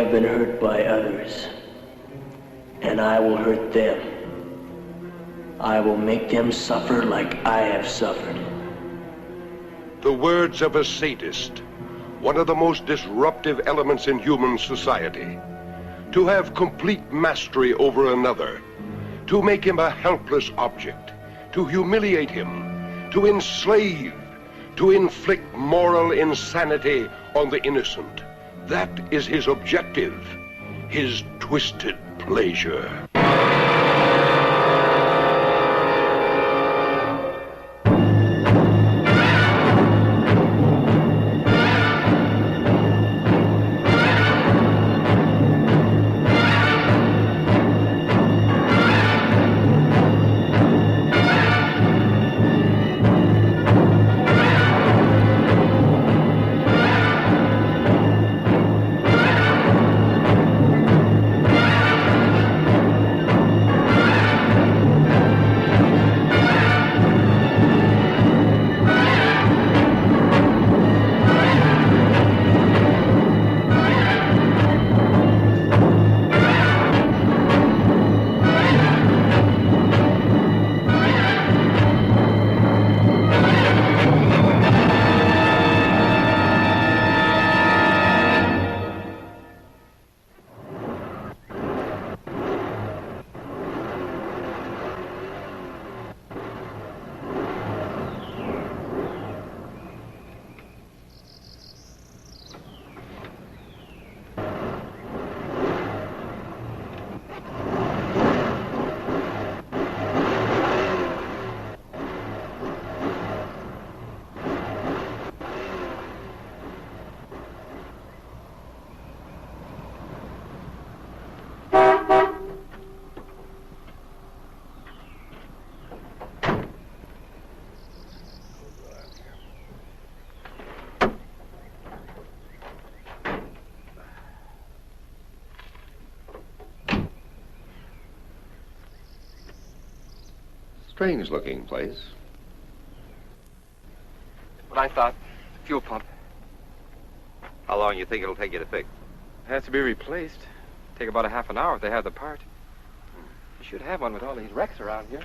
have been hurt by others, and I will hurt them. I will make them suffer like I have suffered. The words of a sadist, one of the most disruptive elements in human society. To have complete mastery over another, to make him a helpless object, to humiliate him, to enslave, to inflict moral insanity on the innocent. That is his objective, his twisted pleasure. Strange looking place. What I thought. Fuel pump. How long you think it'll take you to fix? It has to be replaced. Take about a half an hour if they have the part. You should have one with all these wrecks around here.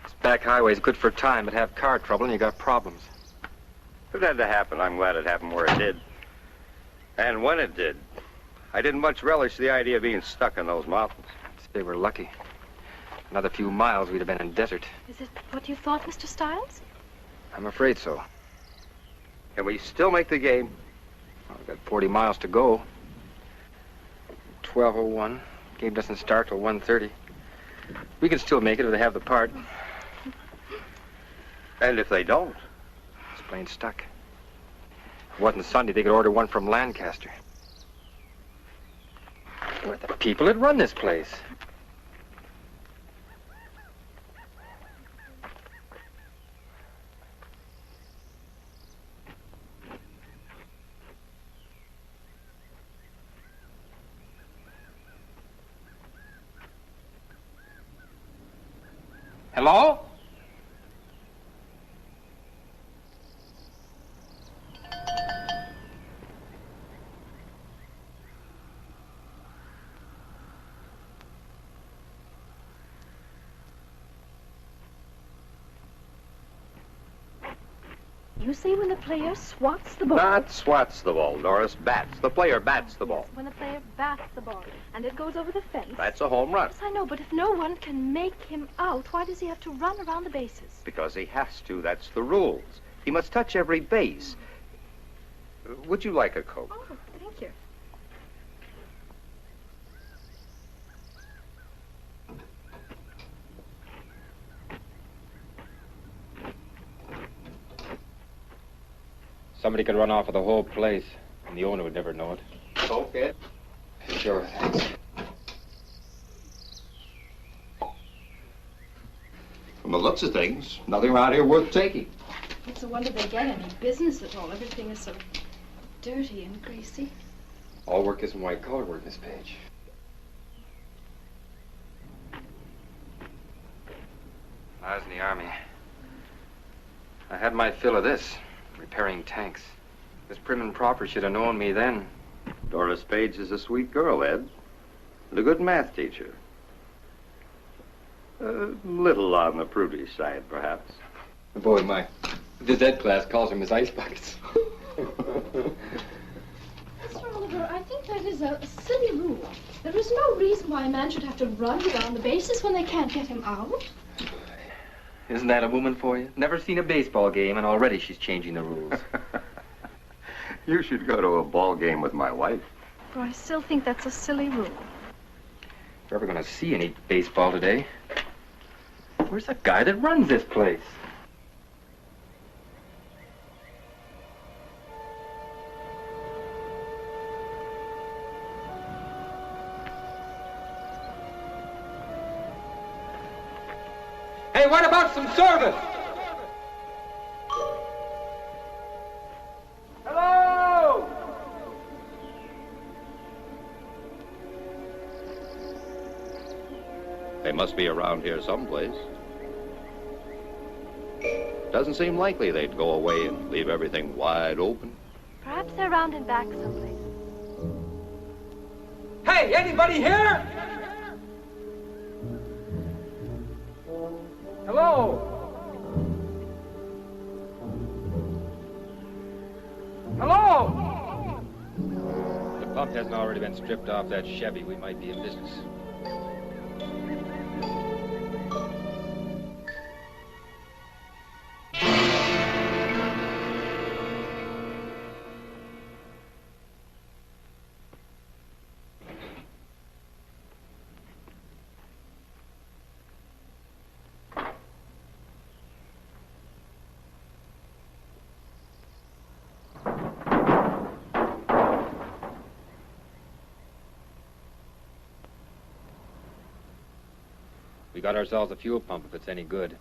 This back highway's good for time, but have car trouble and you got problems. If it had to happen, I'm glad it happened where it did. And when it did, I didn't much relish the idea of being stuck in those mountains. They were lucky. Another few miles, we'd have been in desert. Is it what you thought, Mr. Stiles? I'm afraid so. Can we still make the game? Well, we've got 40 miles to go. 12:01. Game doesn't start till 1:30. We can still make it if they have the part. And if they don't? It's plain stuck. If it wasn't Sunday, they could order one from Lancaster. We're the people that run this place. Hello? You say when the player swats the ball. Not swats the ball, Doris. Bats. The player bats the ball. When the player bats the ball and it goes over the fence. That's a home run. Yes, I know, but if no one can make him out, why does he have to run around the bases? Because he has to. That's the rules. He must touch every base. Would you like a Coke? Oh, thank you. Somebody could run off with the whole place, and the owner would never know it. Coke, Ed? Sure, thanks. From the looks of things, nothing around here worth taking. It's a wonder they get any business at all. Everything is so dirty and greasy. All work isn't white-collar work, Miss Page. I was in the Army. I had my fill of this, repairing tanks. This prim and proper should have known me then. Doris Page is a sweet girl, Ed. And a good math teacher. A little on the prudish side, perhaps. Boy, my this Ed class calls her Miss Ice Buckets. Mr. Oliver, I think that is a silly rule. There is no reason why a man should have to run around the bases when they can't get him out. Isn't that a woman for you? Never seen a baseball game, and already she's changing the rules. You should go to a ball game with my wife. But I still think that's a silly rule. If you're ever going to see any baseball today, where's the guy that runs this place? Hey, what about some service? Hello! They must be around here someplace. Doesn't seem likely they'd go away and leave everything wide open. Perhaps they're round and back someplace. Hey, anybody here? Hello? Hello? If the pump hasn't already been stripped off that Chevy, we might be in business. We got ourselves a fuel pump if it's any good.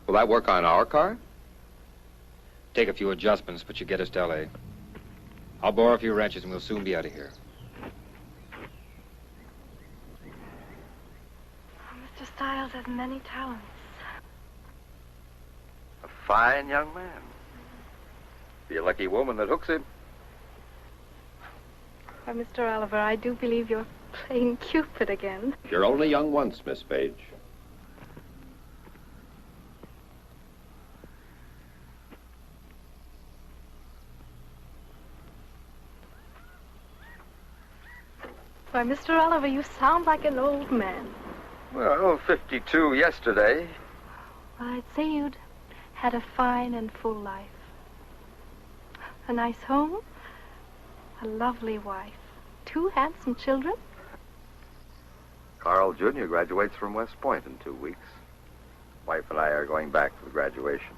Will that work on our car? Take a few adjustments, but you get us to L.A. I'll borrow a few wrenches and we'll soon be out of here. Mr. Stiles has many talents. A fine young man. Be a lucky woman that hooks him. Why, Mr. Oliver, I do believe you're playing Cupid again. You're only young once, Miss Page. Why, Mr. Oliver, you sound like an old man. Well, 52 yesterday. Well, I'd say you'd had a fine and full life. A nice home, a lovely wife, 2 handsome children. Carl Jr. graduates from West Point in 2 weeks. Wife and I are going back for the graduation.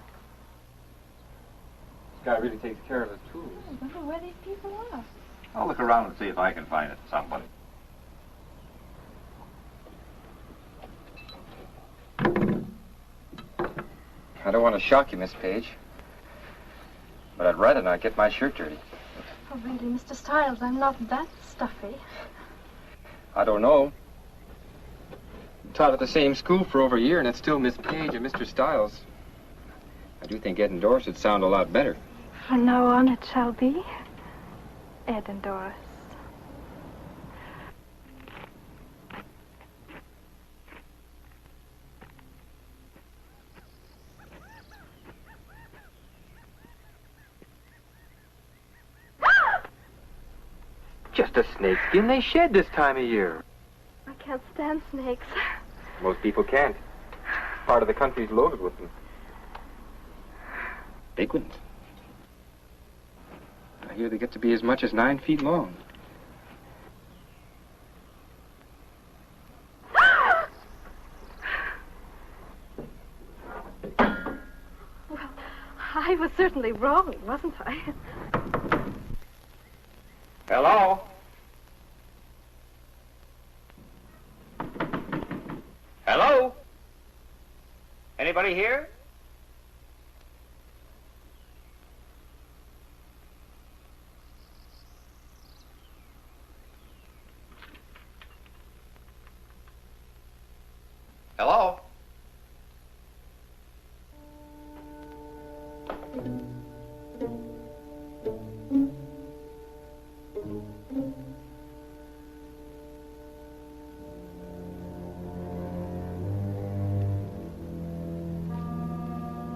This guy really takes care of his tools. I wonder where these people are. I'll look around and see if I can find it somebody. I don't want to shock you, Miss Page, but I'd rather not get my shirt dirty. Oh, really, Mr. Stiles, I'm not that stuffy. I don't know. Taught at the same school for over a year, and it's still Miss Page and Mr. Stiles. I do think Ed and Doris would sound a lot better. From now on, it shall be Ed and Doris. Just a snakeskin they shed this time of year. I can't stand snakes. Most people can't. Part of the country's loaded with them. Big ones. I hear they get to be as much as 9 feet long. Well, I was certainly wrong, wasn't I? Hello? Hello? Anybody here? Hello?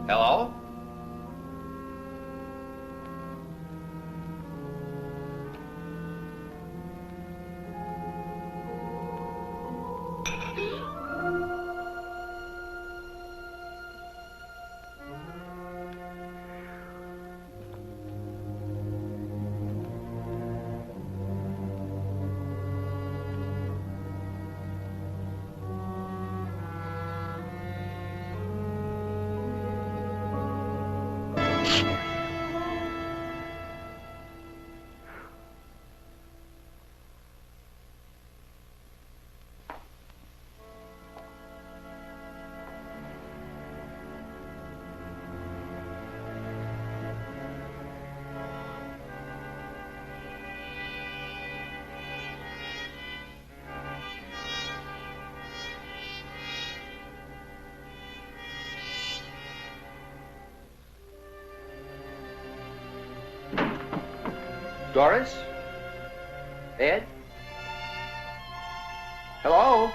Hello? Doris? Ed? Hello?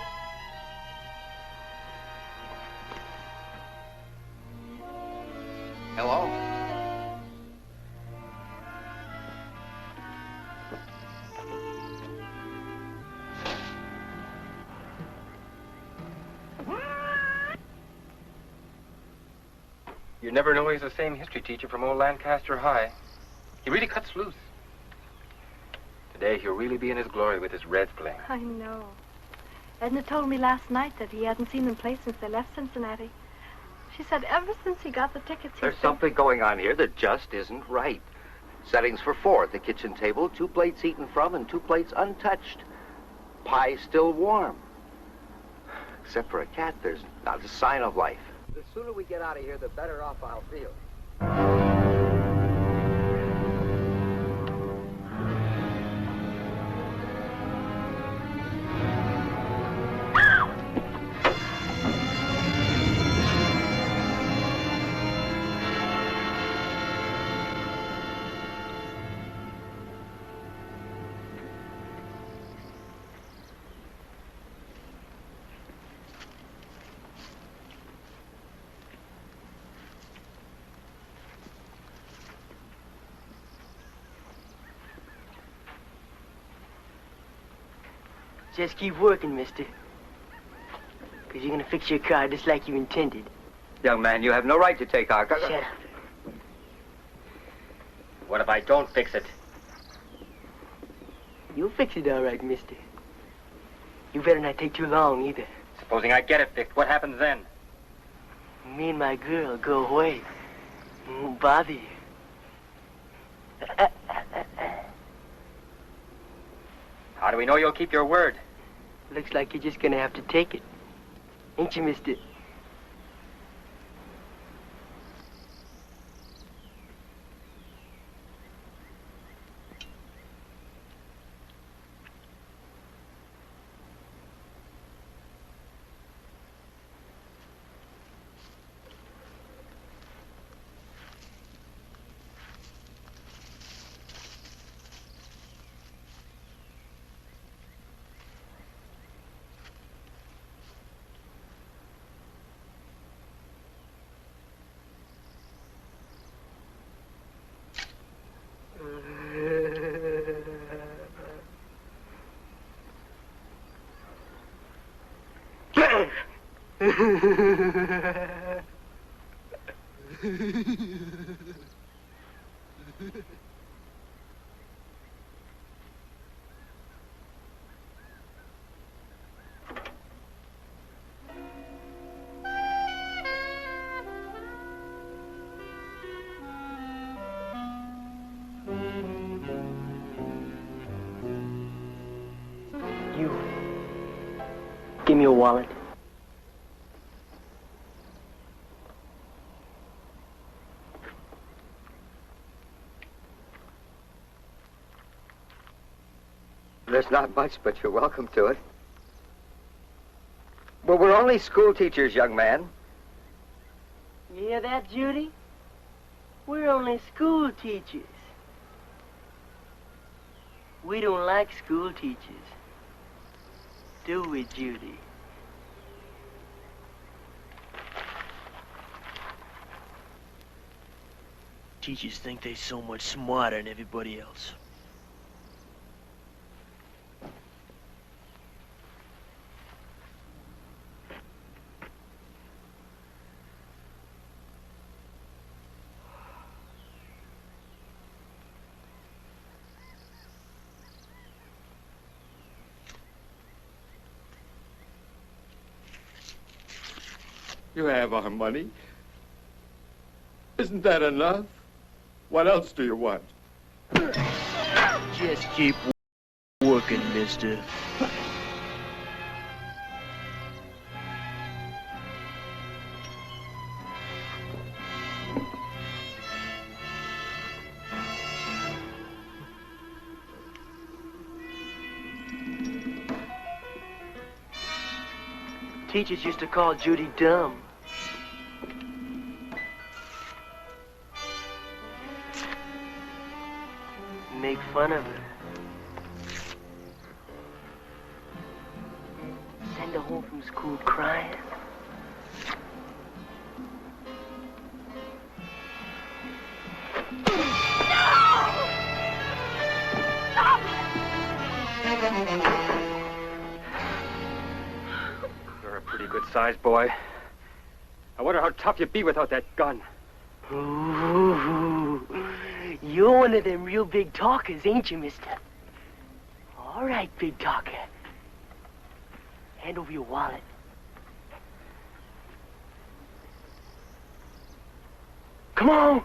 Hello? You never know he's the same history teacher from old Lancaster High. He really cuts loose. Today, he'll really be in his glory with his Reds playing. I know. Edna told me last night that he hadn't seen them play since they left Cincinnati. She said ever since he got the tickets, There's something going on here that just isn't right. Settings for 4 at the kitchen table, 2 plates eaten from and 2 plates untouched. Pie still warm. Except for a cat, there's not a sign of life. The sooner we get out of here, the better off I'll feel. Just keep working, mister. Because you're going to fix your car just like you intended. Young man, you have no right to take our car. Shut up. What if I don't fix it? You'll fix it all right, mister. You better not take too long, either. Supposing I get it fixed, what happens then? Me and my girl go away. Won't bother you. How do we know you'll keep your word? Looks like you're just going to have to take it. Ain't you, mister? You give me your wallet. There's not much, but you're welcome to it. Well, we're only school teachers, young man. You hear that, Judy? We're only school teachers. We don't like school teachers. Do we, Judy? Teachers think they're so much smarter than everybody else. You have our money. Isn't that enough? What else do you want? Just keep working, mister. Teachers used to call Judy dumb. Make fun of her. Send her home from school crying. You're a pretty good sized boy. I wonder how tough you'd be without that gun. Ooh, you're one of them real big talkers, ain't you, mister? All right, big talker. Hand over your wallet. Come on!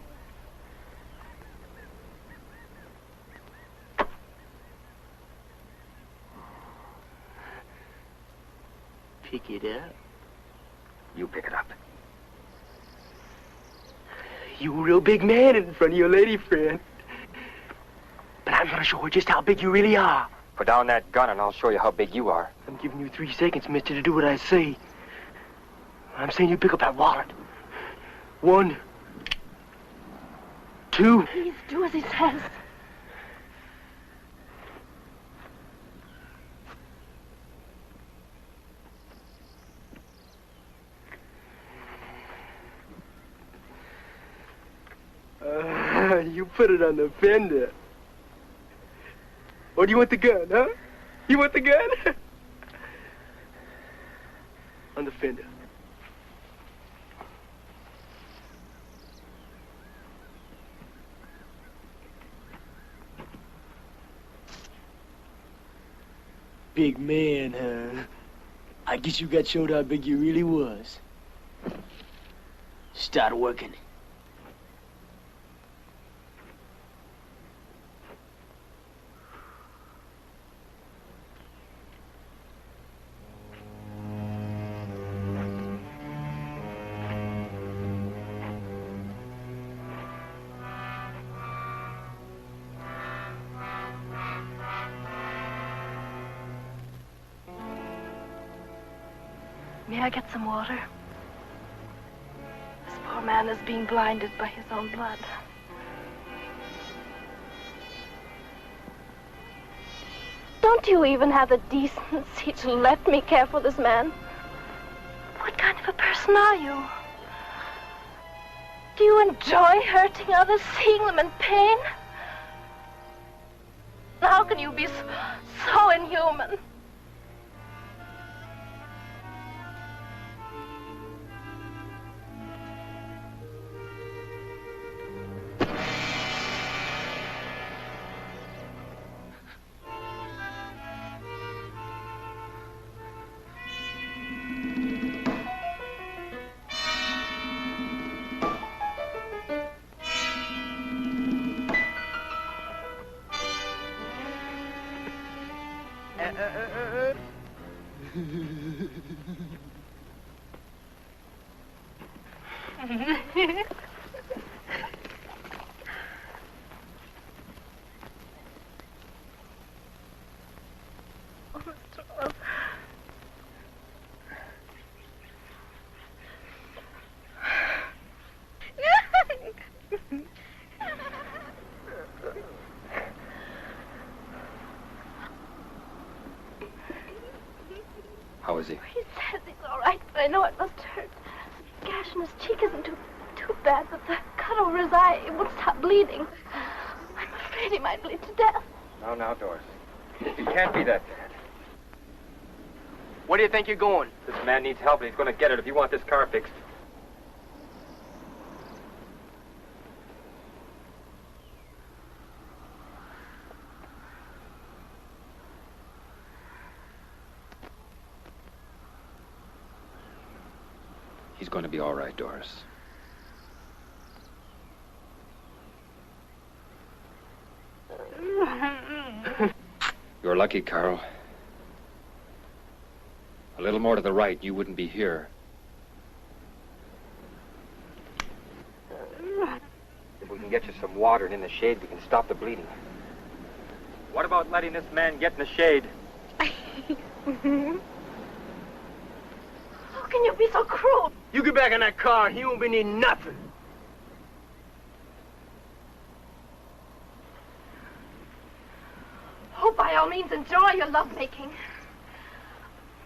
Pick it up. You pick it up. You a real big man in front of your lady friend. But I'm gonna show her just how big you really are. Put down that gun and I'll show you how big you are. I'm giving you 3 seconds, mister, to do what I say. I'm saying you pick up that wallet. 1, 2. Please do as he says. You put it on the fender. Or do you want the gun, huh? You want the gun? On the fender. Big man, huh? I guess you got showed how big you really was. Start working. May I get some water? This poor man is being blinded by his own blood. Don't you even have the decency to let me care for this man? What kind of a person are you? Do you enjoy hurting others, seeing them in pain? How can you be so inhuman? How is he? He says he's all right, but I know it must hurt. The gash in his cheek isn't too bad, but the cut over his eye, it won't stop bleeding. I'm afraid he might bleed to death. Now, Doris. He can't be that bad. Where do you think you're going? This man needs help, and he's going to get it if you want this car fixed. He's going to be all right, Doris. You're lucky, Carl. A little more to the right, you wouldn't be here. If we can get you some water and in the shade, we can stop the bleeding. What about letting this man get in the shade? How can you be so cruel? You get back in that car and he won't be needing nothing. Oh, by all means, enjoy your lovemaking.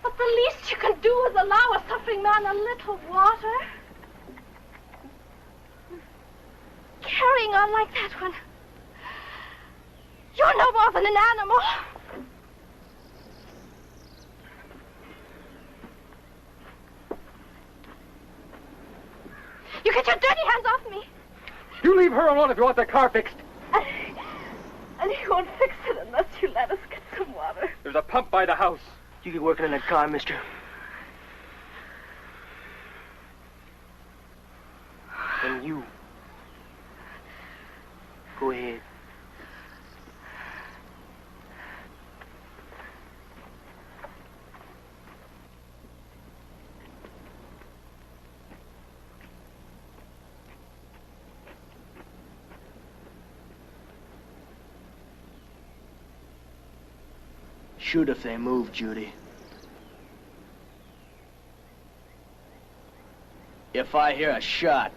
But the least you can do is allow a suffering man a little water. Carrying on like that when you're no more than an animal. You get your dirty hands off me. You leave her alone if you want the car fixed. And he won't fix it unless you let us get some water. There's a pump by the house. You get working in that car, mister. And you. Go ahead. Shoot if they move, Judy. If I hear a shot,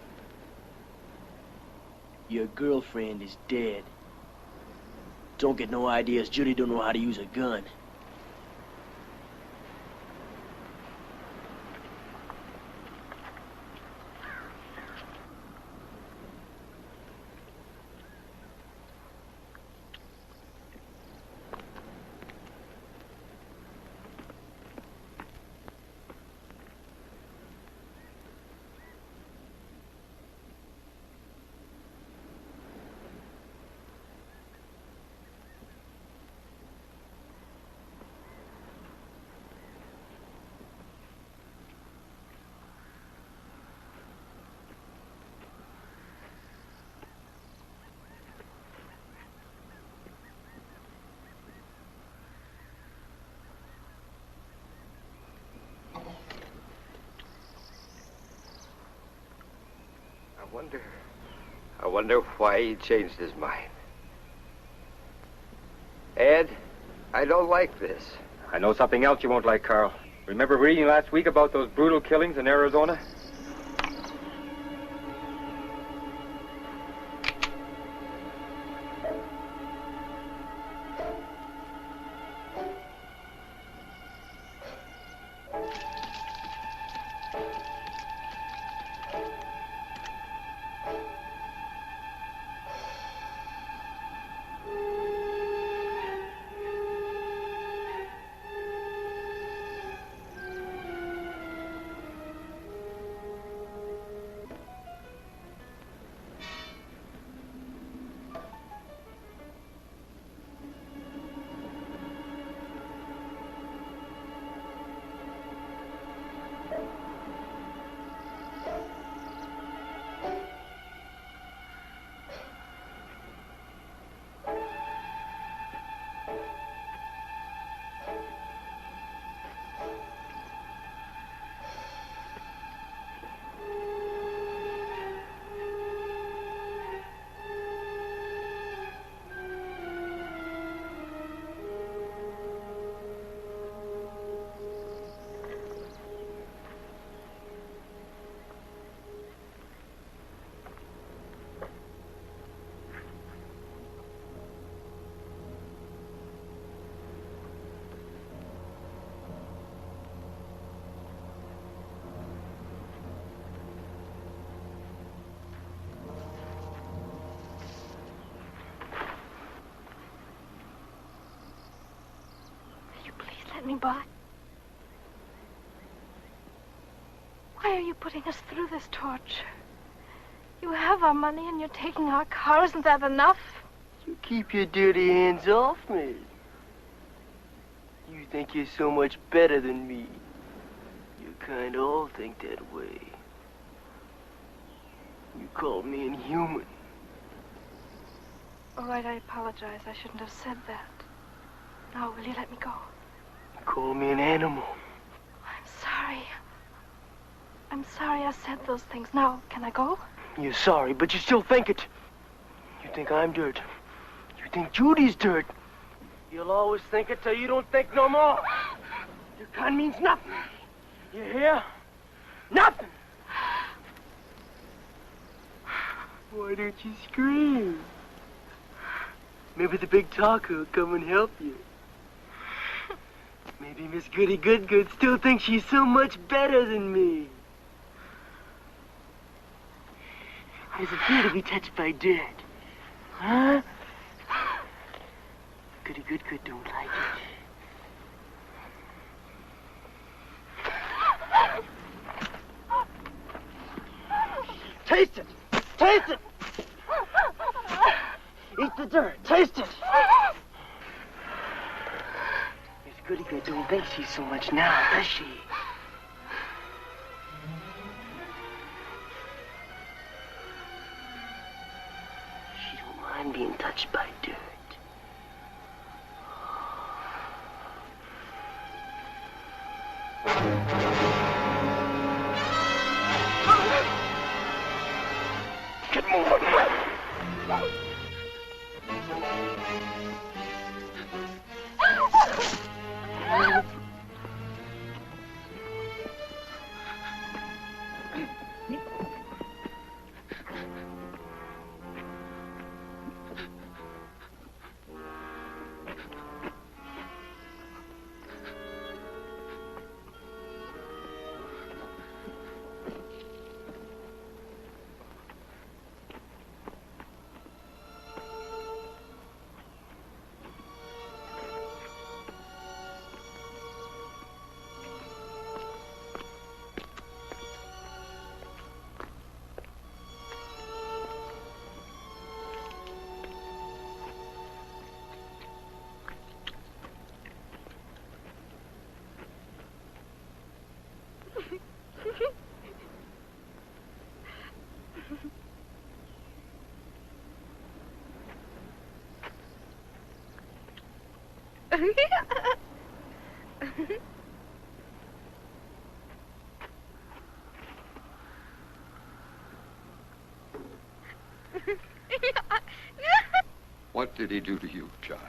your girlfriend is dead. Don't get no ideas. Judy don't know how to use a gun. I wonder why he changed his mind. Ed, I don't like this. I know something else you won't like, Carl. Remember reading last week about those brutal killings in Arizona? me by? Why are you putting us through this torture? You have our money and you're taking our car. Isn't that enough? You keep your dirty hands off me. You think you're so much better than me. You kind of all think that way. You called me inhuman. All right, I apologize. I shouldn't have said that. Now, will you let me go? You called me an animal. I'm sorry. I'm sorry I said those things. Now, can I go? You're sorry, but you still think it. You think I'm dirt. You think Judy's dirt. You'll always think it till you don't think no more. Your kind means nothing. You hear? Nothing. Why don't you scream? Maybe the big talker will come and help you. Maybe Miss Goody Good still thinks she's so much better than me. How does it feel to be touched by dirt? Huh? Goody Good don't like it. Taste it! Taste it! Eat the dirt. Taste it! Miss Goody Good don't think she's so much now, does she? She don't mind being touched by dirt. Get moving. What did he do to you, child?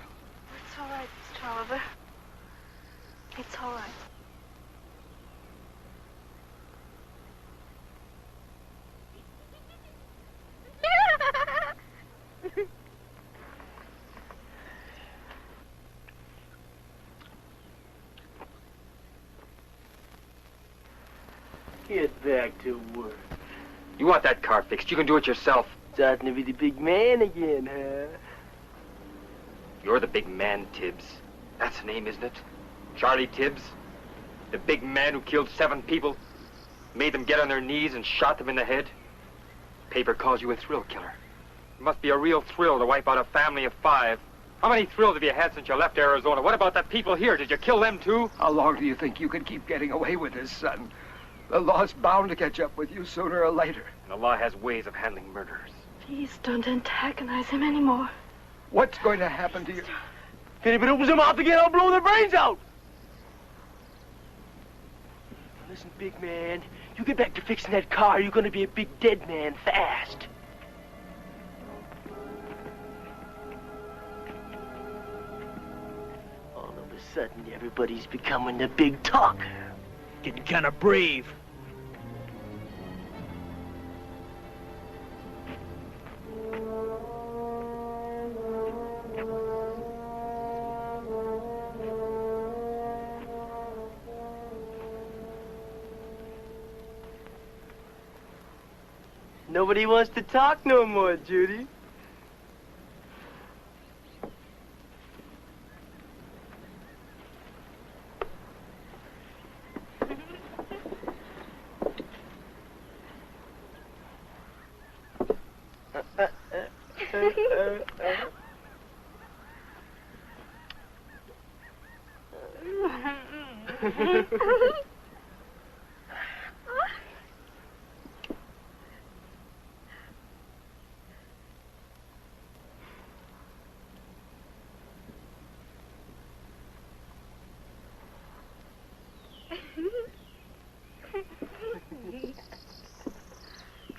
It's all right, Mr. Oliver. It's all right. Get back to work. You want that car fixed? You can do it yourself. Starting to be the big man again, huh? You're the big man, Tibbs. That's the name, isn't it? Charlie Tibbs? The big man who killed 7 people, made them get on their knees and shot them in the head? Paper calls you a thrill killer. It must be a real thrill to wipe out a family of 5. How many thrills have you had since you left Arizona? What about the people here? Did you kill them too? How long do you think you can keep getting away with this, son? The law's bound to catch up with you sooner or later. And the law has ways of handling murderers. Please don't antagonize him anymore. What's going to happen to you? If anybody opens their mouth again, I'll blow their brains out! Now listen, big man, you get back to fixing that car, you're gonna be a big dead man fast. All of a sudden, everybody's becoming the big talker. Getting kind of brave. Nobody wants to talk no more, Judy.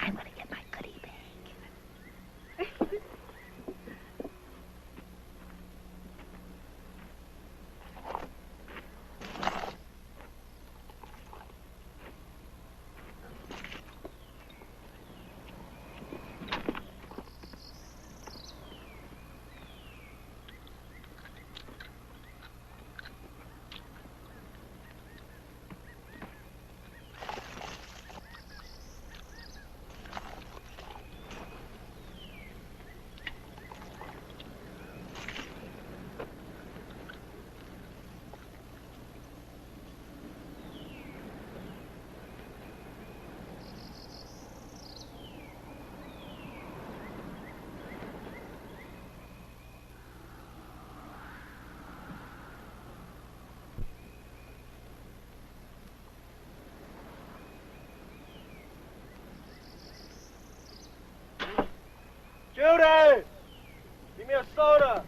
I'm gonna get my goodie bag. Judy! Give me a soda.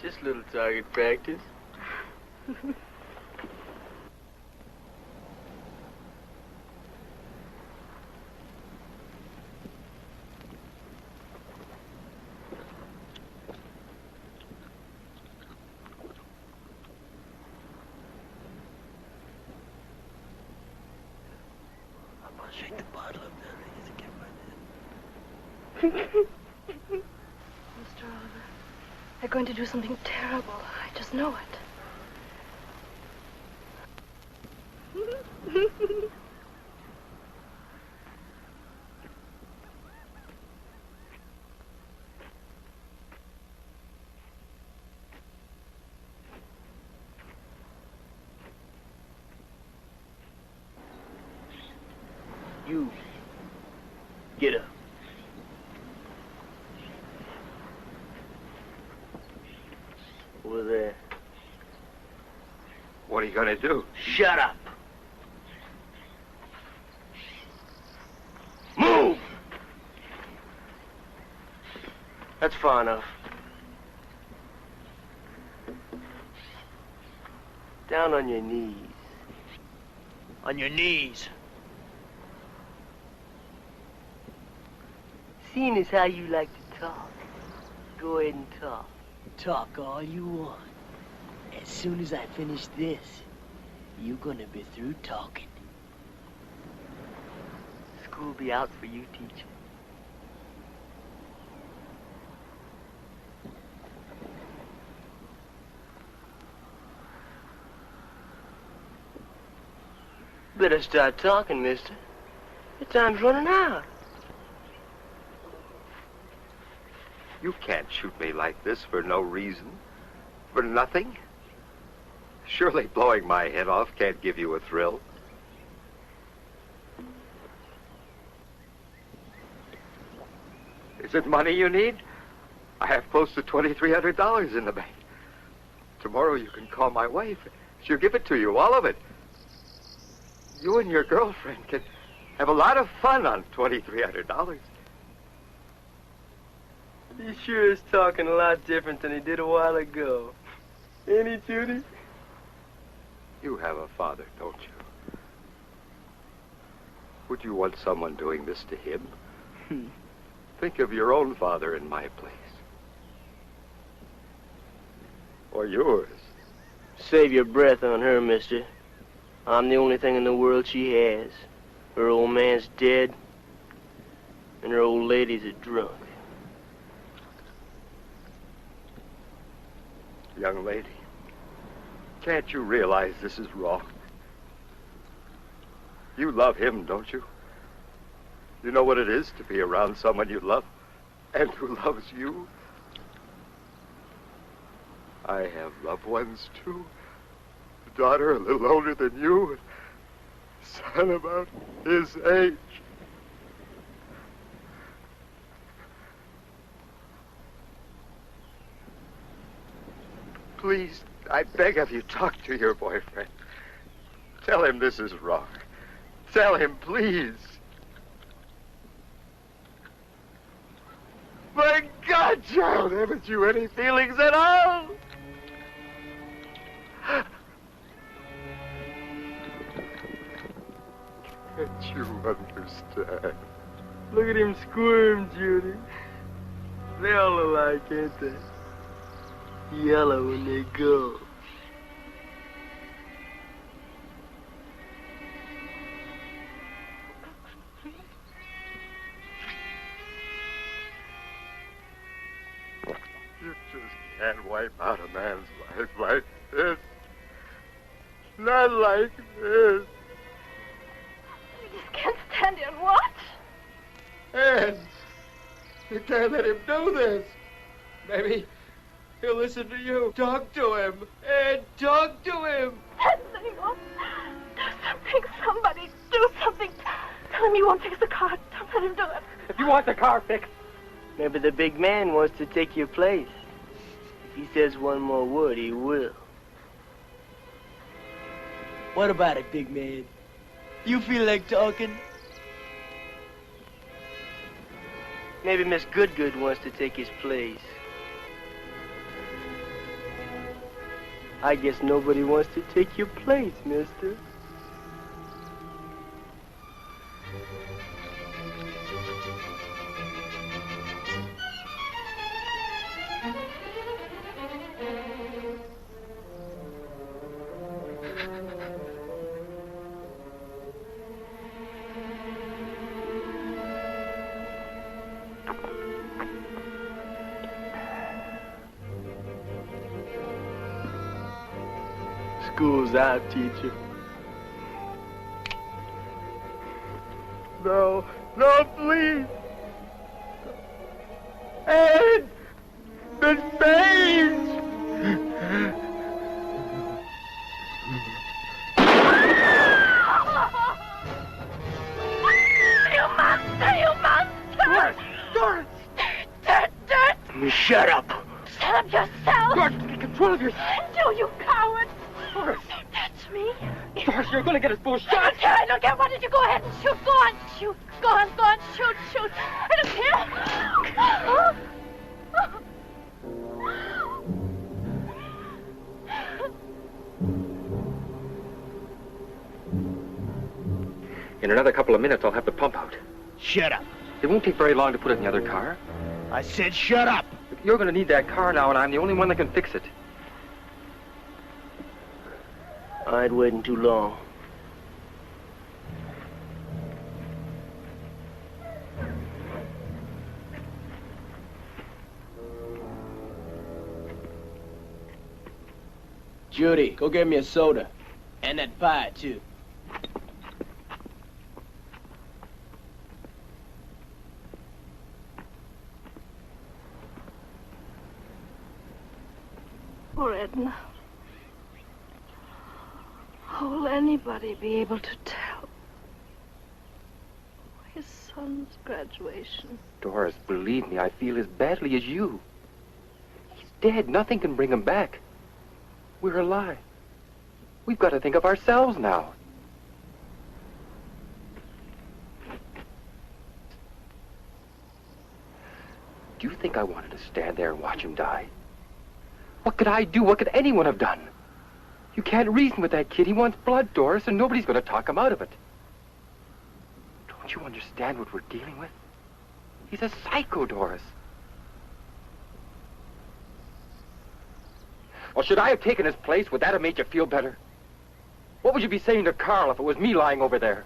Just a little target practice. Shake the bottle up there. Mr. Oliver, they're going to do something terrible. I just know it. You. Get up. Over there. What are you going to do? Shut up. Move! That's far enough. Down on your knees. On your knees. Seeing as how you like to talk, go ahead and talk. Talk all you want. As soon as I finish this, you're gonna be through talking. School be out for you, teacher. Better start talking, mister. The time's running out. You can't shoot me like this for no reason. For nothing. Surely blowing my head off can't give you a thrill. Is it money you need? I have close to $2,300 in the bank. Tomorrow you can call my wife. She'll give it to you, all of it. You and your girlfriend can have a lot of fun on $2,300. He sure is talking a lot different than he did a while ago. Ain't he, Judy? You have a father, don't you? Would you want someone doing this to him? Think of your own father in my place. Or yours. Save your breath on her, mister. I'm the only thing in the world she has. Her old man's dead, and her old lady's a drunk. Young lady, can't you realize this is wrong? You love him, don't you? You know what it is to be around someone you love and who loves you? I have loved ones, too. A daughter a little older than you, and a son about his age. Please, I beg of you, talk to your boyfriend. Tell him this is wrong. Tell him, please. My God, child, haven't you any feelings at all? Can't you understand? Look at him squirm, Judy. They all alike, ain't they? Yellow when they go. You just can't wipe out a man's life like this. Not like this. You just can't stand here and watch. Ed, you can't let him do this. Maybe he'll listen to you. Talk to him. Ed, talk to him. Anyone, do something. Somebody, do something. Tell him you won't fix the car. Don't let him do it. If you want the car fixed, maybe the big man wants to take your place. If he says one more word, he will. What about it, big man? You feel like talking? Maybe Miss Goodgood wants to take his place. I guess nobody wants to take your place, mister. School's out, teacher. No, no, please. Ed, the stage. You monster! You monster! Doris! Dirt! Shut up! Shut up yourself! Doris, get control of yourself! Do you coward! Doris! Don't touch me! Doris, you're gonna get us both I shot! don't care! I don't care! Why did you go ahead and shoot? Go on! Shoot! Go on! Go on! Shoot! Shoot! I don't care! In another couple of minutes, I'll have the pump out. Shut up. It won't take very long to put it in the other car. I said shut up. You're going to need that car now, and I'm the only one that can fix it. I ain't waiting too long. Judy, go get me a soda. And that pie, too. Poor Edna. How will anybody be able to tell? His son. son's graduation. Doris, believe me, I feel as badly as you. He's dead. Nothing can bring him back. We're alive. We've got to think of ourselves now. Do you think I wanted to stand there and watch him die? What could I do? What could anyone have done? You can't reason with that kid. He wants blood, Doris, and nobody's going to talk him out of it. Don't you understand what we're dealing with? He's a psycho, Doris. Well, should I have taken his place? Would that have made you feel better? What would you be saying to Carl if it was me lying over there?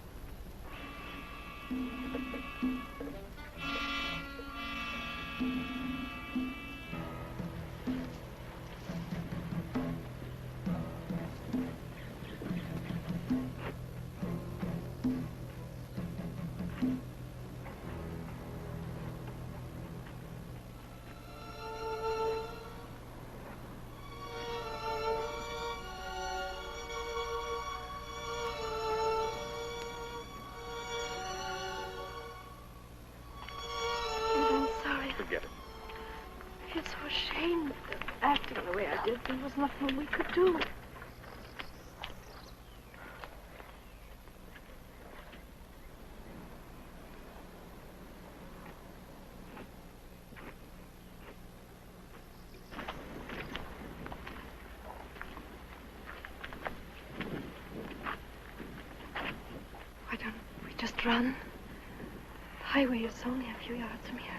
There was nothing we could do. Why don't we just run? The highway is only a few yards from here.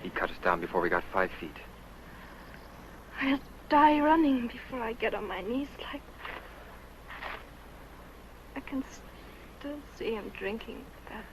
He cut us down before we got 5 feet. I'll die running before I get on my knees like... I can still see him drinking that.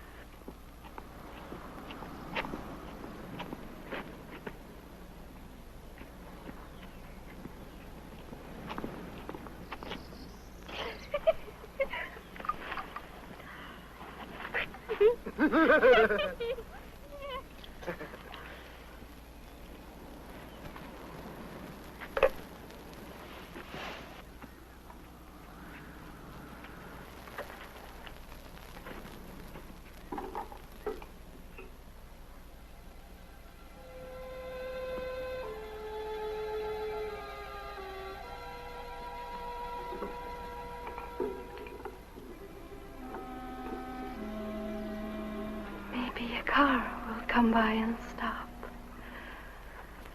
Come by and stop.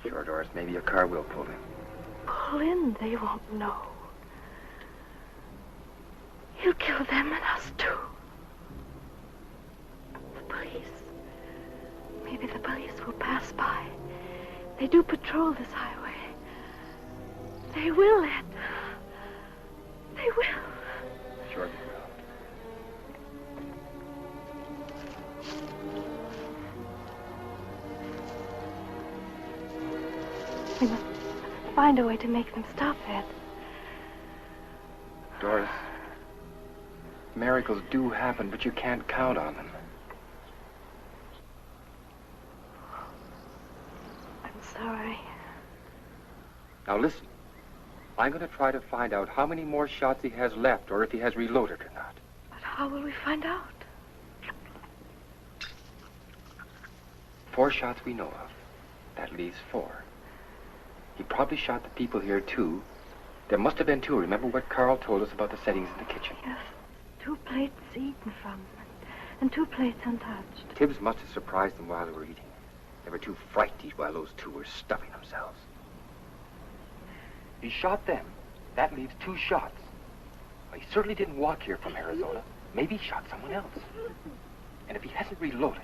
Sure, Doris, maybe a car will pull in. Pull in? They won't know. He'll kill them and us too. The police. Maybe the police will pass by. They do patrol this highway. They will, Ed. They will. Sure they will. We must find a way to make them stop, Ed. Doris, miracles do happen, but you can't count on them. I'm sorry. Now listen. I'm going to try to find out how many more shots he has left, or if he has reloaded or not. But how will we find out? 4 shots we know of. That leaves 4. He probably shot the people here, too. There must have been 2. Remember what Carl told us about the settings in the kitchen? Yes. 2 plates eaten from, and 2 plates untouched. Tibbs must have surprised them while they were eating. They were too frightened to eat while those 2 were stuffing themselves. He shot them. That leaves 2 shots. Well, he certainly didn't walk here from Arizona. Maybe he shot someone else. And if he hasn't reloaded...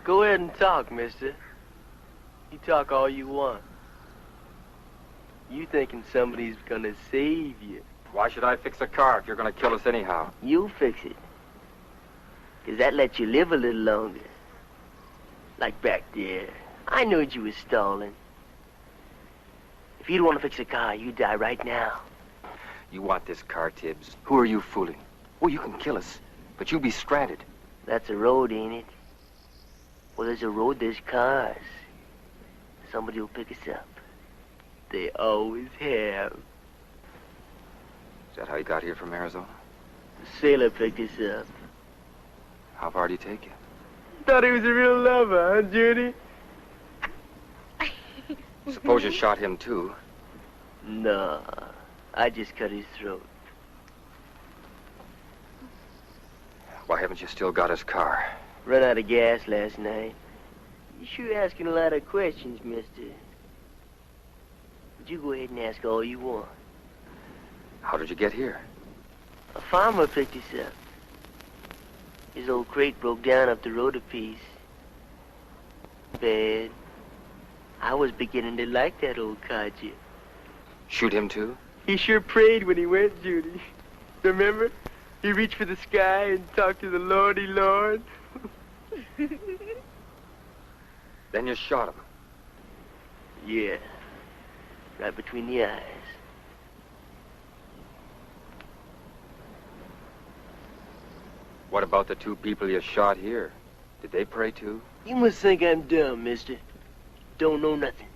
Go ahead and talk, mister. You talk all you want. You thinking somebody's gonna save you. Why should I fix a car if you're gonna kill us anyhow? You'll fix it. 'Cause that lets you live a little longer. Like back there. I knew you was stalling. If you don't want to fix a car, you die right now. You want this car, Tibbs. Who are you fooling? Oh, you can kill us, but you'll be stranded. That's a road, ain't it? Well, there's a road, there's cars. Somebody will pick us up. They always have. Is that how you got here from Arizona? The sailor picked us up. How far did he take you? Thought he was a real lover, huh, Judy? Suppose you shot him, too. No, I just cut his throat. Why haven't you still got his car? Run out of gas last night. You sure asking a lot of questions, mister. But you go ahead and ask all you want. How did you get here? A farmer picked us up. His old crate broke down up the road a piece. Bad. I was beginning to like that old codger. Shoot him, too? He sure prayed when he went, Judy. Remember? He reached for the sky and talked to the Lordy Lord. Then you shot him? Yeah. Right between the eyes. What about the 2 people you shot here? Did they pray, too? You must think I'm dumb, mister. Don't know nothing.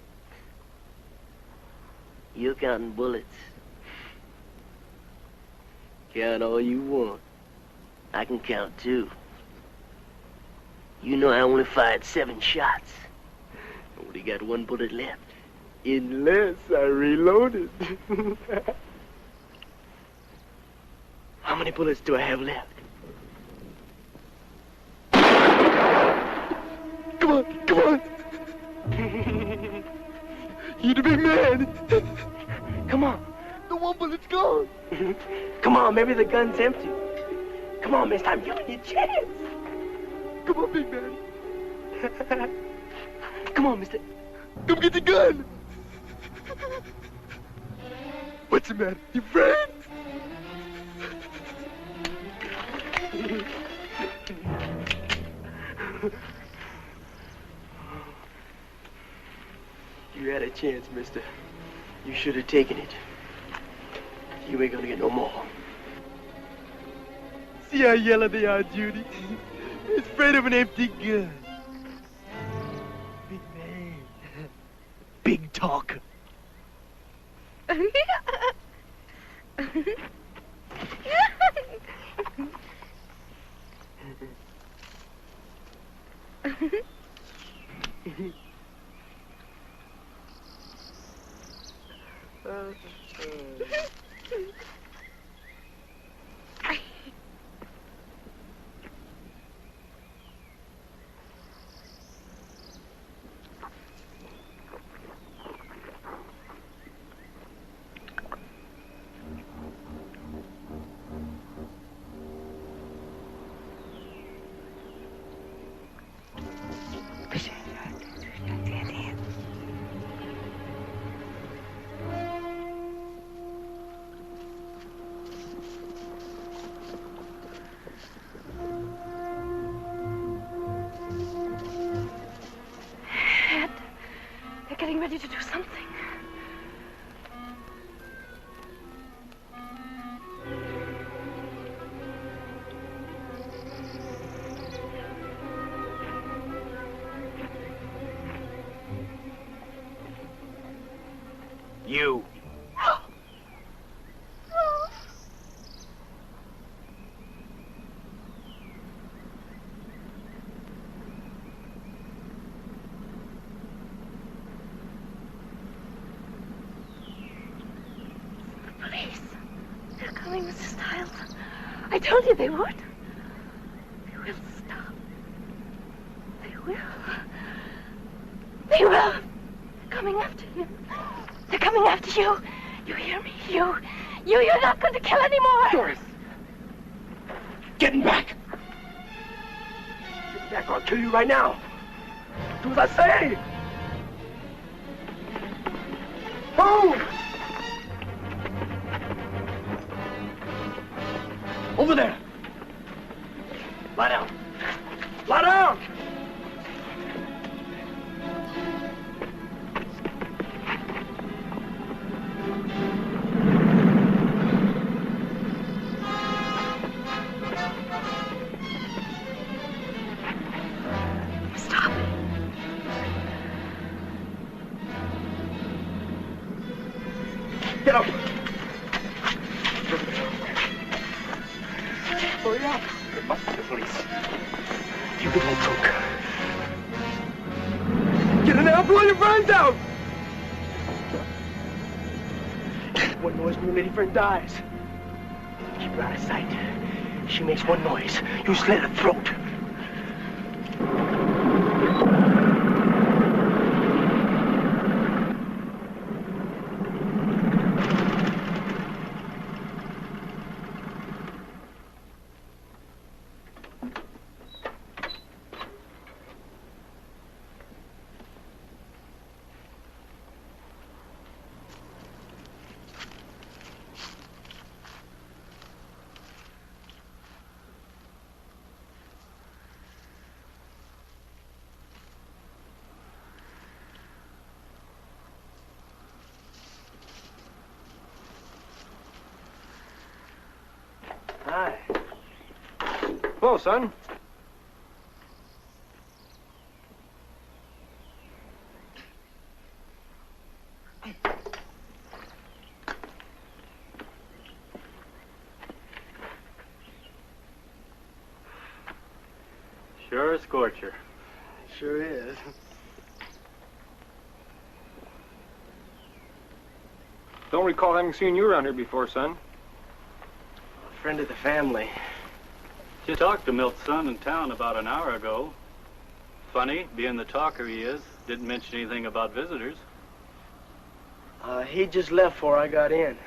You're counting bullets. Count all you want. I can count, too. You know I only fired 7 shots. Only got 1 bullet left. Unless I reloaded. How many bullets do I have left? Come on, come on. You're the big man. Come on. The 1 bullet's gone. Come on, maybe the gun's empty. Come on, mister, I'm giving you a chance. Come on, big man. Come on, mister. Come get the gun. What's the matter? You afraid? You had a chance, mister. You should have taken it. You ain't gonna get no more. See how yellow they are, Judy? It's afraid of an empty gun. Big man. Big talker. Getting ready to do something. You. Mr. Stiles. I told you they would. They will stop. They will. They will. They're coming after him. They're coming after you. You hear me? You're not going to kill anymore. Doris. Getting back. Get back or I'll kill you right now. Do as I say. Move! Over there. Lie down. Lie down! Get up. Hurry up. It must be the police. You get in the trunk. Get in there and blow your brains out! One noise when your lady friend dies. Keep her out of sight. She makes one noise. You slit her throat. Hi. Hello, son. Sure a scorcher. Sure is. Don't recall having seen you around here before, son. A friend of the family. Just talked to Milt's son in town about an hour ago. Funny, being the talker he is, didn't mention anything about visitors. He just left before I got in.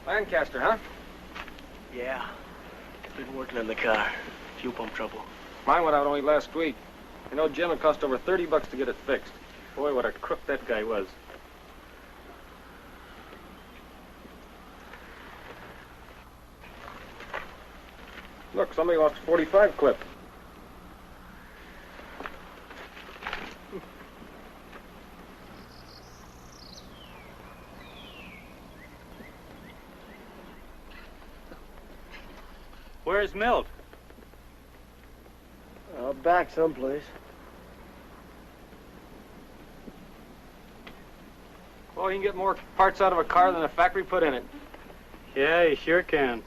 Lancaster, huh? Yeah. Been working on the car. Fuel pump trouble. Mine went out only last week. You know, Jim, it cost over $30 to get it fixed. Boy, what a crook that guy was. Look, somebody lost a .45 clip. Where's Milt? Back someplace. Well, you can get more parts out of a car than a factory put in it. Yeah, you sure can.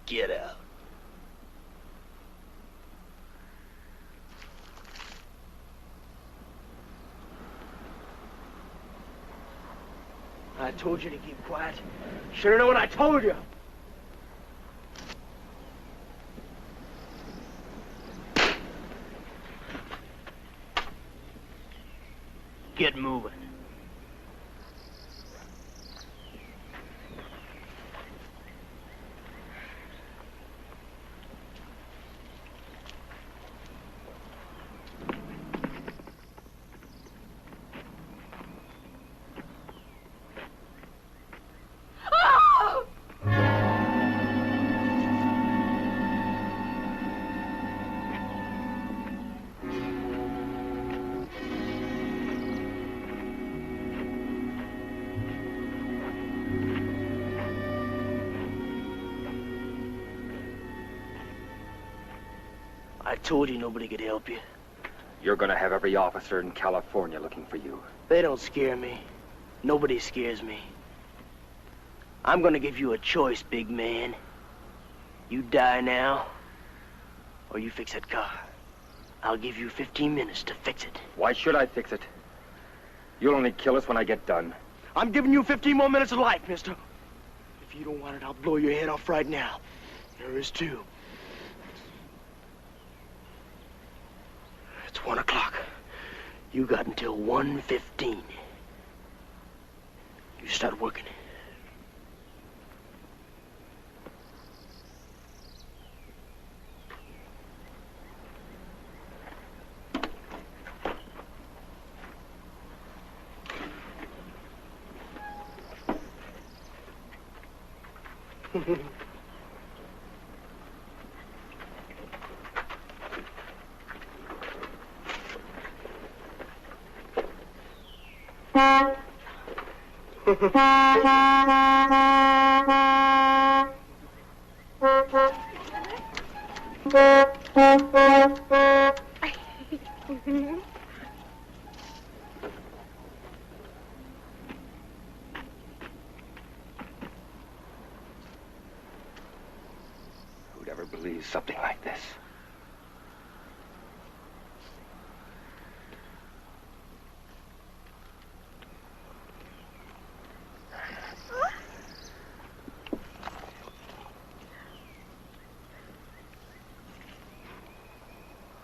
Get out. I told you to keep quiet. Should have known what I told you. Get moving. I told you nobody could help you. You're gonna have every officer in California looking for you. They don't scare me. Nobody scares me. I'm gonna give you a choice, big man. You die now, or you fix that car. I'll give you 15 minutes to fix it. Why should I fix it? You'll only kill us when I get done. I'm giving you 15 more minutes of life, mister. If you don't want it, I'll blow your head off right now. There is two. It's 1 o'clock. You got until 1:15. You start working. Who'd ever believe something like this?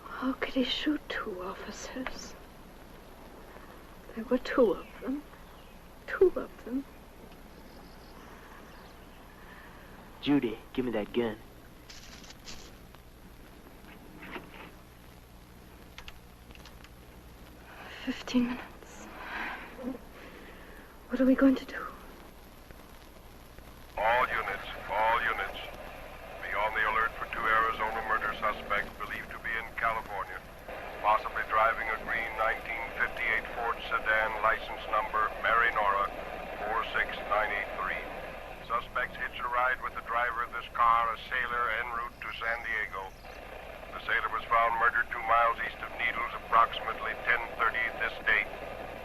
How could he shoot two officers? There were two of them. Two of them. Judy, give me that gun. "15 minutes. What are we going to do?" All units. Be on the alert for two Arizona murder suspects believed to be in California. Possibly driving a green 1958 Ford sedan, license number Mary Nora 46983. Suspects hitched a ride with the driver of this car, a sailor, en route to San Diego. The sailor was found murdered 2 miles east of Needles, approximately 10:30 this date.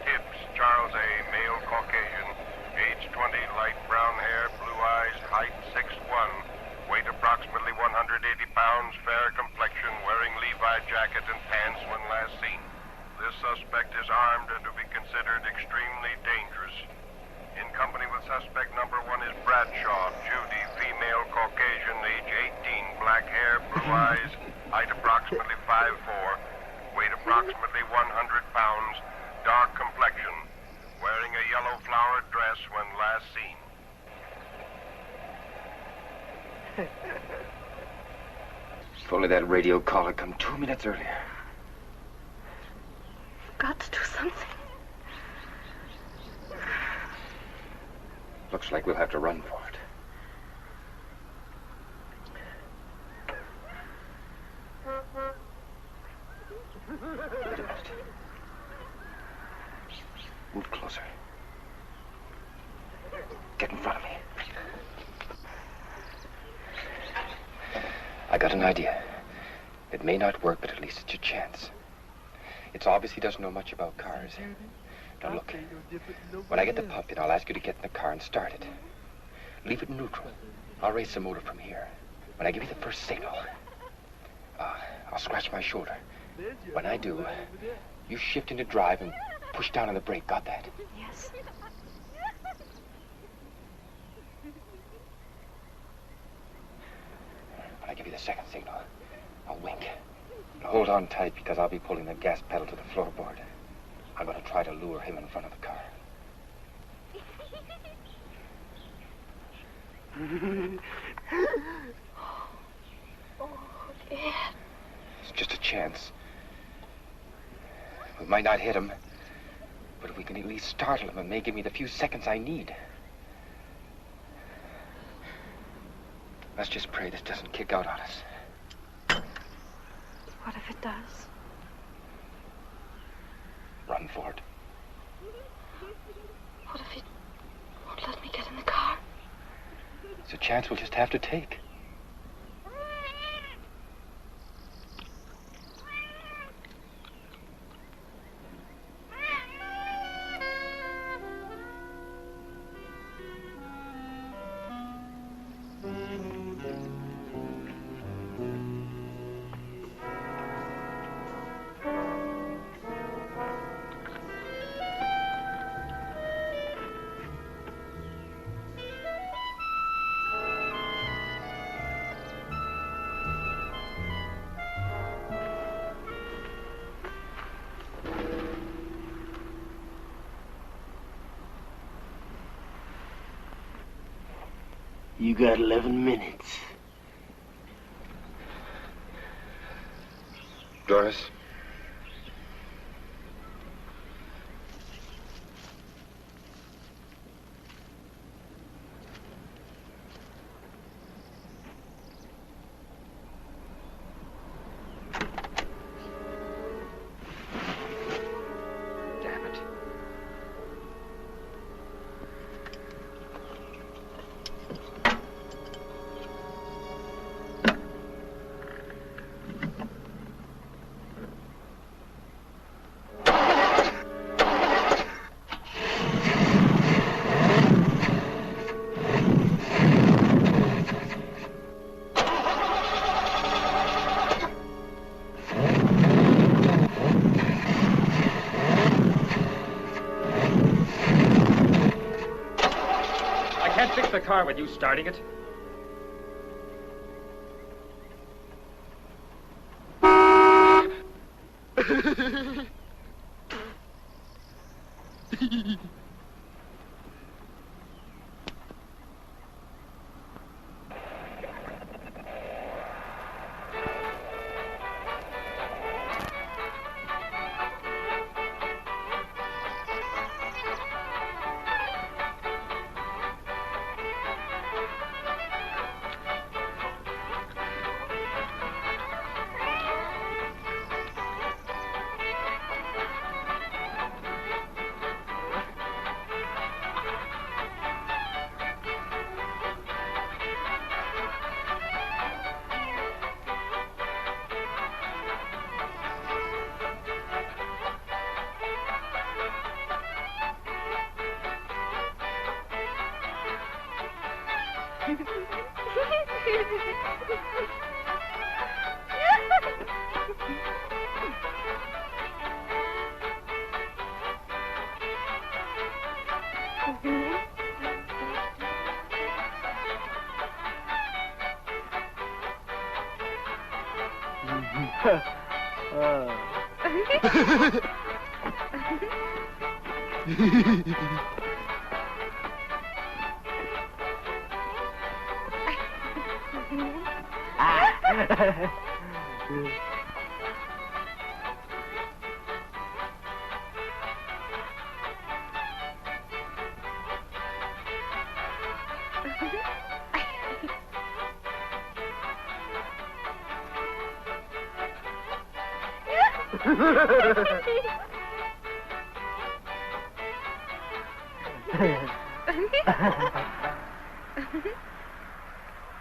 Tibbs, Charles A., male Caucasian, age 20, light brown hair, blue eyes, height 6'1", weight approximately 180 pounds, fair complexion, wearing Levi jacket and pants when last seen. This suspect is armed and to be considered extremely dangerous. In company with suspect number 1 is Bradshaw, Judy, female Caucasian, age 18, black hair, blue eyes, height approximately 5'4", weight approximately 100 pounds, dark complexion, wearing a yellow flowered dress when last seen. If only that radio call had come 2 minutes earlier. We've got to do something. Looks like we'll have to run for it. Wait a minute. Move closer. Get in front of me. I got an idea. It may not work, but at least it's a chance. It's obvious he doesn't know much about cars. Now look, when I get the pump in, I'll ask you to get in the car and start it. Leave it neutral. I'll raise the motor from here. When I give you the first signal, I'll scratch my shoulder. When I do, you shift into drive and push down on the brake. Got that? Yes. When I give you the second signal, I'll wink. Now hold on tight because I'll be pulling the gas pedal to the floorboard. I'm going to try to lure him in front of the car. Oh, dear. It's just a chance. We might not hit him, but if we can at least startle him, it may give me the few seconds I need. Let's just pray this doesn't kick out on us. What if it does? Run for it. What if he won't let me get in the car? It's a chance we'll just have to take. You got 11 minutes. Doris? Damn it. I can't fix the car with you starting it.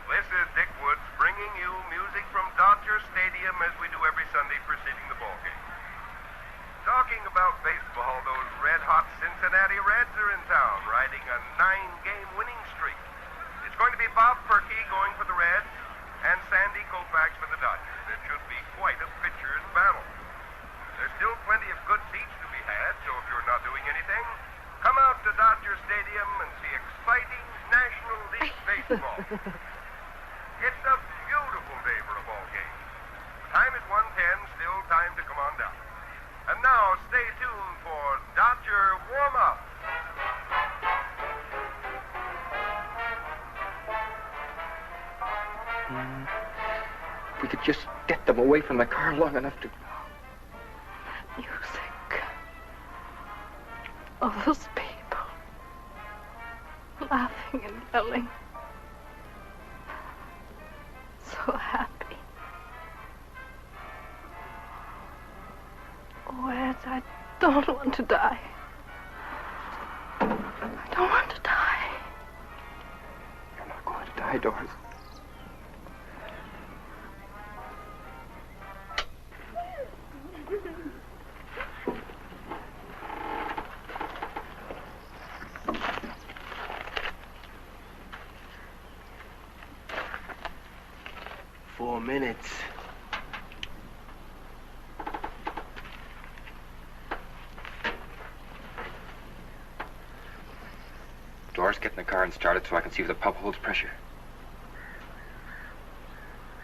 This is Dick Woods bringing you music from Dodger Stadium as we do every Sunday preceding the ball game. Talking about baseball, those red-hot Cincinnati Reds are in town, riding a 9-game winning streak. It's going to be Bob Perky going for the Reds and Sandy Koufax for the Dodgers. It should be quite a pitcher's battle. There's still plenty of good seats to be had, so if you're not doing anything, come out to Dodger Stadium and see exciting National League baseball. It's a beautiful day for a ball game. The time is 1:10, still time to come on down. And now, stay tuned for Dodger Warm-Up. If we could just get them away from the car long enough to... Music. All those people. Laughing and yelling. So happy. Oh, Ed, I don't want to die. I don't want to die. You're not going to die, Doris. Four minutes. Doris, get in the car and start it so I can see if the pump holds pressure.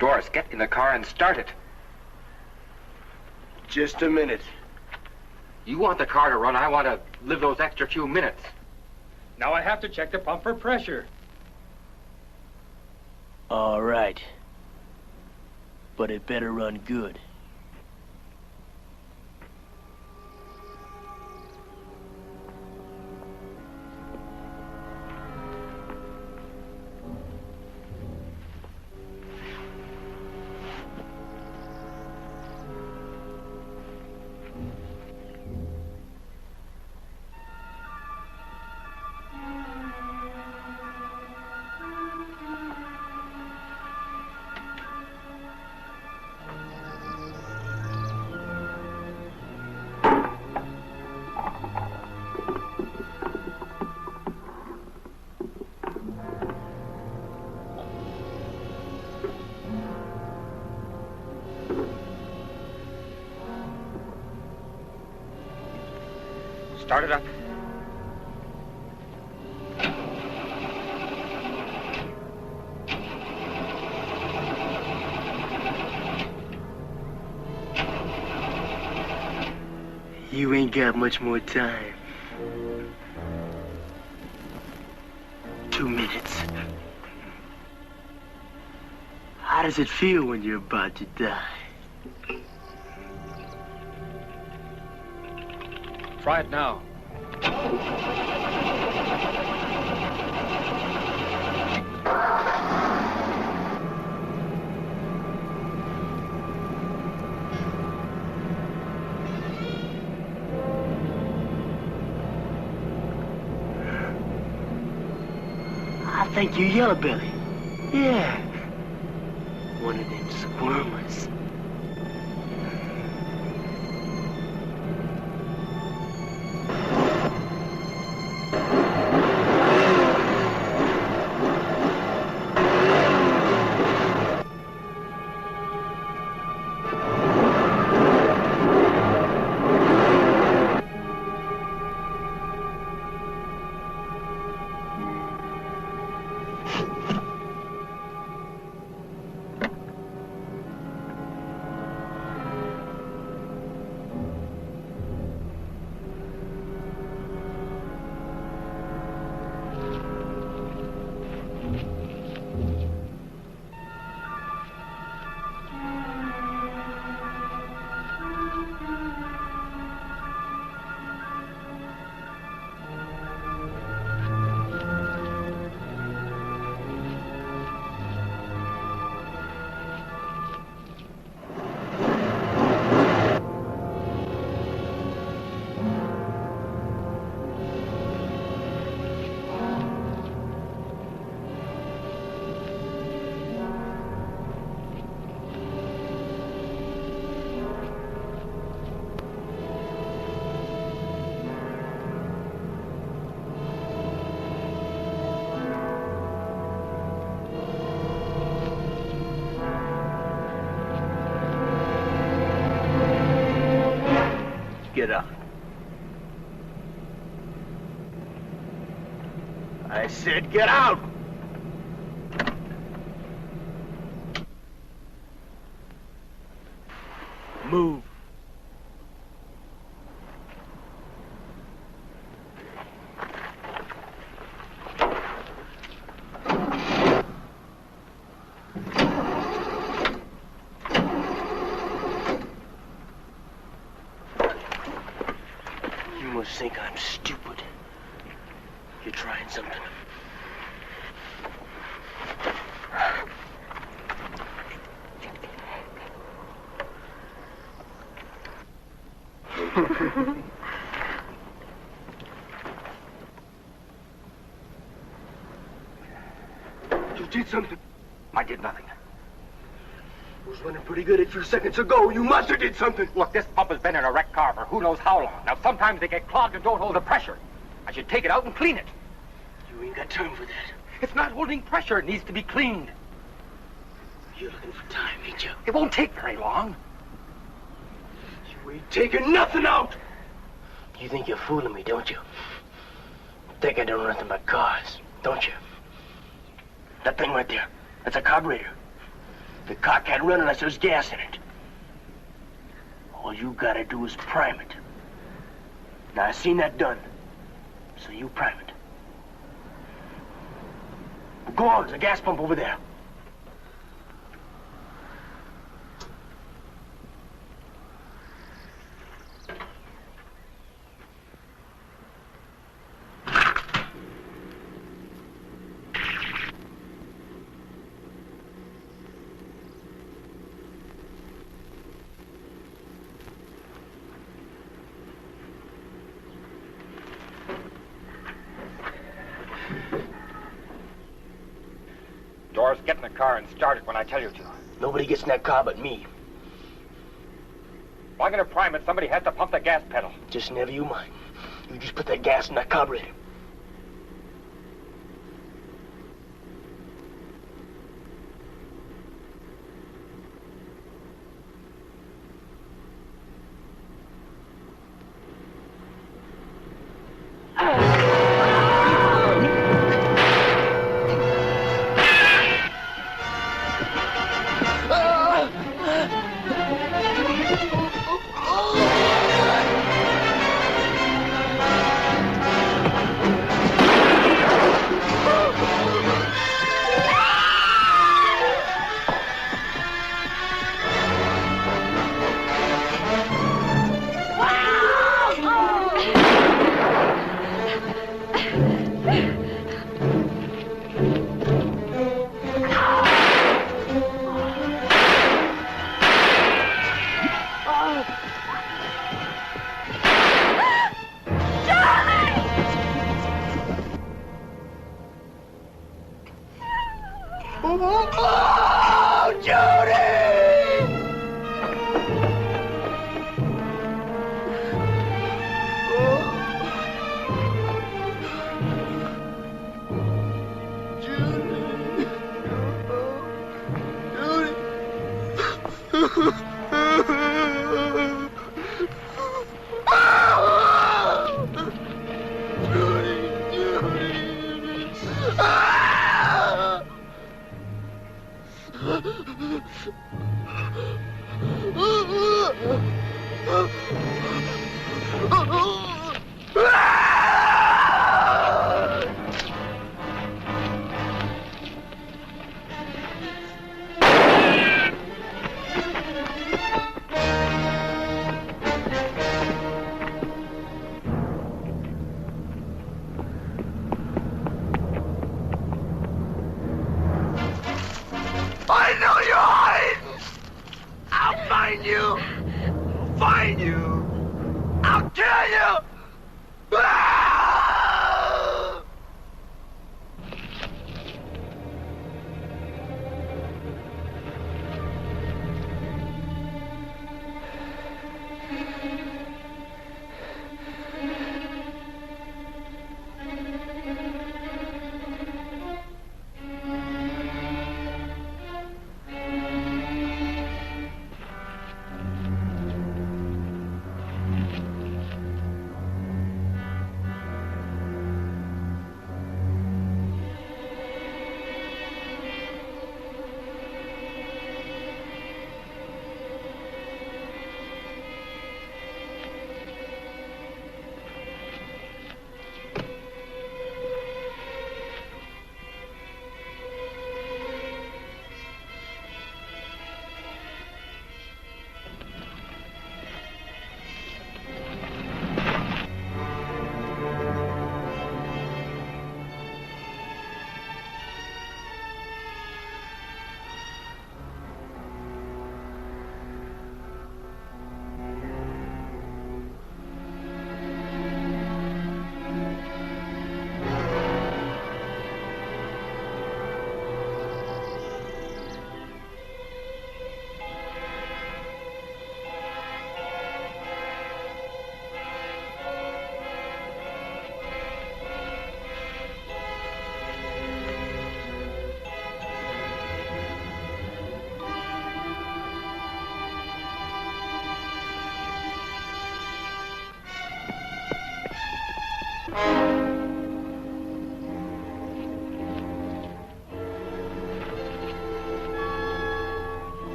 Doris, get in the car and start it. Just a minute. You want the car to run, I want to live those extra few minutes. Now I have to check the pump for pressure. All right. But it better run good. Start it up. You ain't got much more time. 2 minutes. How does it feel when you're about to die? Try it now. I think you're Yellow Belly. Yeah. One of them squirmers. Get out. I said get out! Move. You must think I'm stupid. You're trying something. You did something. I did nothing. It was running pretty good a few seconds ago. You must have did something. Look, this pump has been in a wrecked car for who knows how long. Now, sometimes they get clogged and don't hold the pressure. I should take it out and clean it. You ain't got time for that. It's not holding pressure. It needs to be cleaned. You're looking for time, ain't you? It won't take very long. You ain't taking nothing out. You think you're fooling me, don't you? Think I don't know nothing about cars, don't you? That thing right there, that's a carburetor. The car can't run unless there's gas in it. All you gotta do is prime it. Now, I seen that done, so you prime it. Go on, there's a gas pump over there. outdoors, get in the car and start it when I tell you to. Nobody gets in that car but me. If I'm gonna prime it, somebody has to pump the gas pedal. Just never you mind. You just put that gas in that carburetor.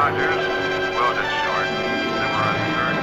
Rogers. Welded short. Simmer on third.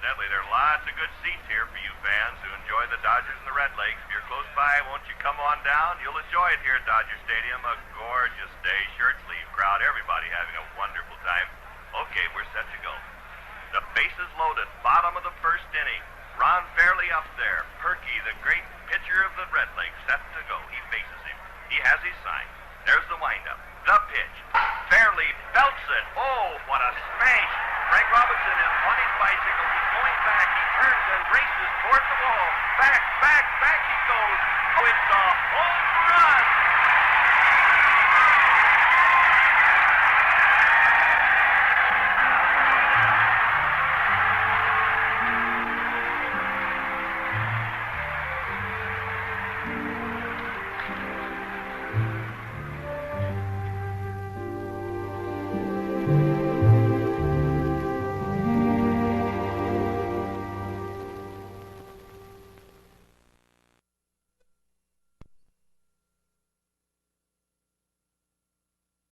Incidentally, there are lots of good seats here for you fans who enjoy the Dodgers and the Red Lakes. If you're close by, won't you come on down? You'll enjoy it here at Dodger Stadium. A gorgeous day, shirt sleeve crowd, everybody having a wonderful time. Okay, we're set to go. The bases loaded, bottom of the first inning. Ron Fairley up there. Perky, the great pitcher of the Red Lakes, set to go. He faces him. He has his sign. There's the windup. The pitch. Fairley belts it. Oh, what a smash. Frank Robinson is on his bicycle. He's going back. He turns and races toward the wall. Back he goes. Oh, it's a home